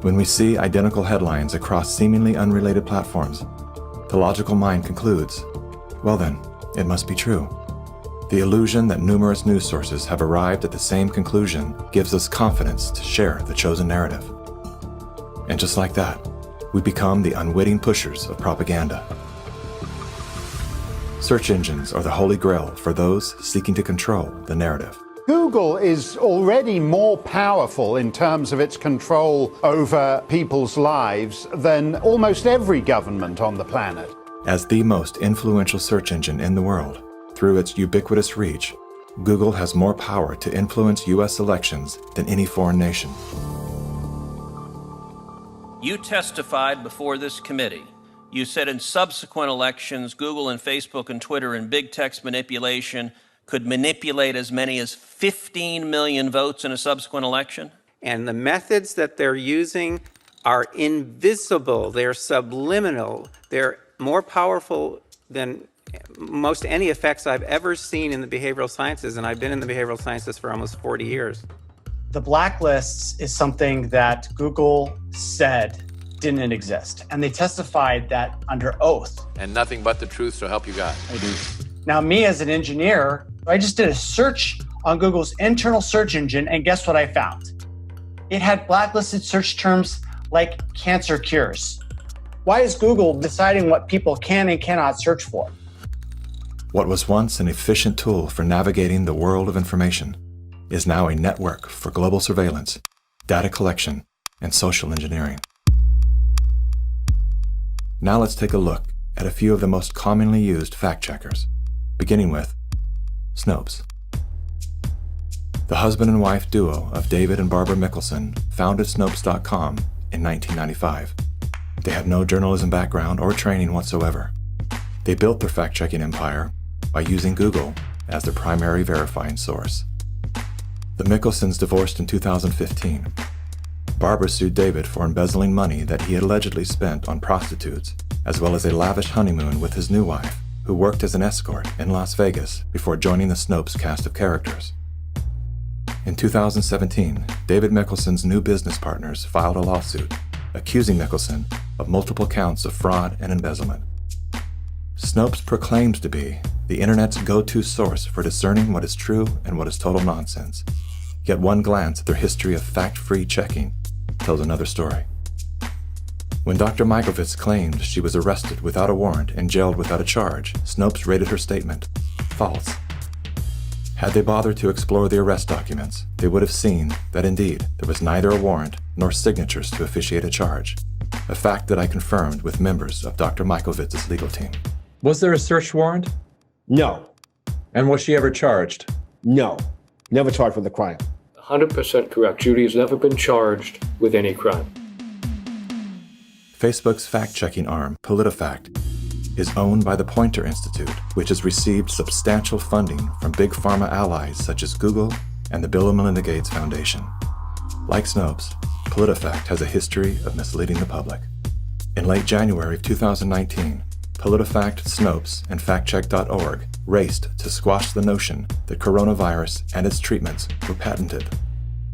When we see identical headlines across seemingly unrelated platforms, the logical mind concludes, well then, it must be true. The illusion that numerous news sources have arrived at the same conclusion gives us confidence to share the chosen narrative. And just like that, we become the unwitting pushers of propaganda. Search engines are the holy grail for those seeking to control the narrative. Google is already more powerful in terms of its control over people's lives than almost every government on the planet. As the most influential search engine in the world, through its ubiquitous reach, Google has more power to influence U.S. elections than any foreign nation. You testified before this committee. You said in subsequent elections, Google and Facebook and Twitter and big text manipulation could manipulate as many as 15 million votes in a subsequent election? And the methods that they're using are invisible, they're subliminal, they're more powerful than most any effects I've ever seen in the behavioral sciences, and I've been in the behavioral sciences for almost 40 years. The blacklists is something that Google said didn't exist, and they testified that under oath. And nothing but the truth, so help you God. I do. Now, me as an engineer, I just did a search on Google's internal search engine, and guess what I found? It had blacklisted search terms like cancer cures. Why is Google deciding what people can and cannot search for? What was once an efficient tool for navigating the world of information is now a network for global surveillance, data collection, and social engineering. Now let's take a look at a few of the most commonly used fact checkers, beginning with Snopes. The husband and wife duo of David and Barbara Mickelson founded Snopes.com in 1995. They had no journalism background or training whatsoever. They built their fact-checking empire by using Google as their primary verifying source. The Mickelsons divorced in 2015. Barbara sued David for embezzling money that he had allegedly spent on prostitutes, as well as a lavish honeymoon with his new wife, who worked as an escort in Las Vegas before joining the Snopes cast of characters. In 2017, David Mickelson's new business partners filed a lawsuit accusing Mickelson of multiple counts of fraud and embezzlement. Snopes proclaims to be the internet's go-to source for discerning what is true and what is total nonsense. Yet one glance at their history of fact-free checking tells another story. When Dr. Mikovits claimed she was arrested without a warrant and jailed without a charge, Snopes rated her statement false. Had they bothered to explore the arrest documents, they would have seen that indeed there was neither a warrant nor signatures to officiate a charge, a fact that I confirmed with members of Dr. Mikovits' legal team. Was there a search warrant? No. And was she ever charged? No. Never charged with a crime. 100% correct. Judy has never been charged with any crime. Facebook's fact-checking arm, PolitiFact, is owned by the Poynter Institute, which has received substantial funding from big pharma allies such as Google and the Bill and Melinda Gates Foundation. Like Snopes, PolitiFact has a history of misleading the public. In late January of 2019, PolitiFact, Snopes, and FactCheck.org raced to squash the notion that coronavirus and its treatments were patented.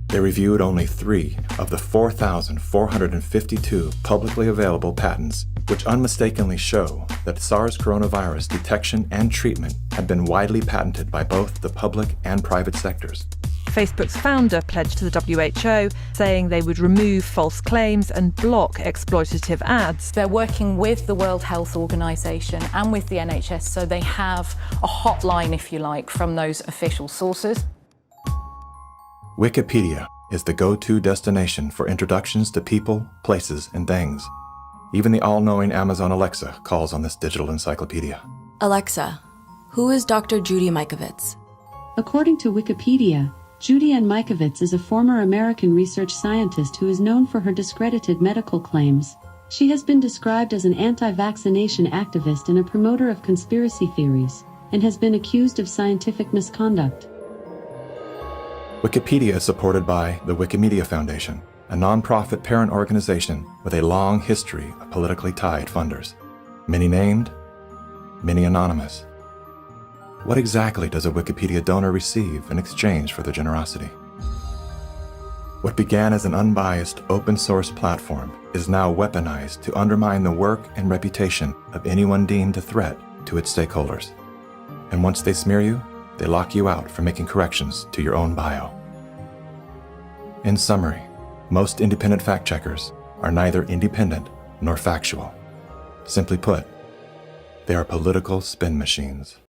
They reviewed only 3 of the 4,452 publicly available patents, which unmistakably show that SARS coronavirus detection and treatment had been widely patented by both the public and private sectors. Facebook's founder pledged to the WHO, saying they would remove false claims and block exploitative ads. They're working with the World Health Organization and with the NHS, so they have a hotline, if you like, from those official sources. Wikipedia is the go-to destination for introductions to people, places, and things. Even the all-knowing Amazon Alexa calls on this digital encyclopedia. Alexa, who is Dr. Judy Mikovits? According to Wikipedia, Judy Ann Mikovits is a former American research scientist who is known for her discredited medical claims. She has been described as an anti-vaccination activist and a promoter of conspiracy theories, and has been accused of scientific misconduct. Wikipedia is supported by the Wikimedia Foundation, a non-profit parent organization with a long history of politically tied funders. Many named, many anonymous. What exactly does a Wikipedia donor receive in exchange for their generosity? What began as an unbiased open source platform is now weaponized to undermine the work and reputation of anyone deemed a threat to its stakeholders. And once they smear you, they lock you out for making corrections to your own bio. In summary, most independent fact-checkers are neither independent nor factual. Simply put, they are political spin machines.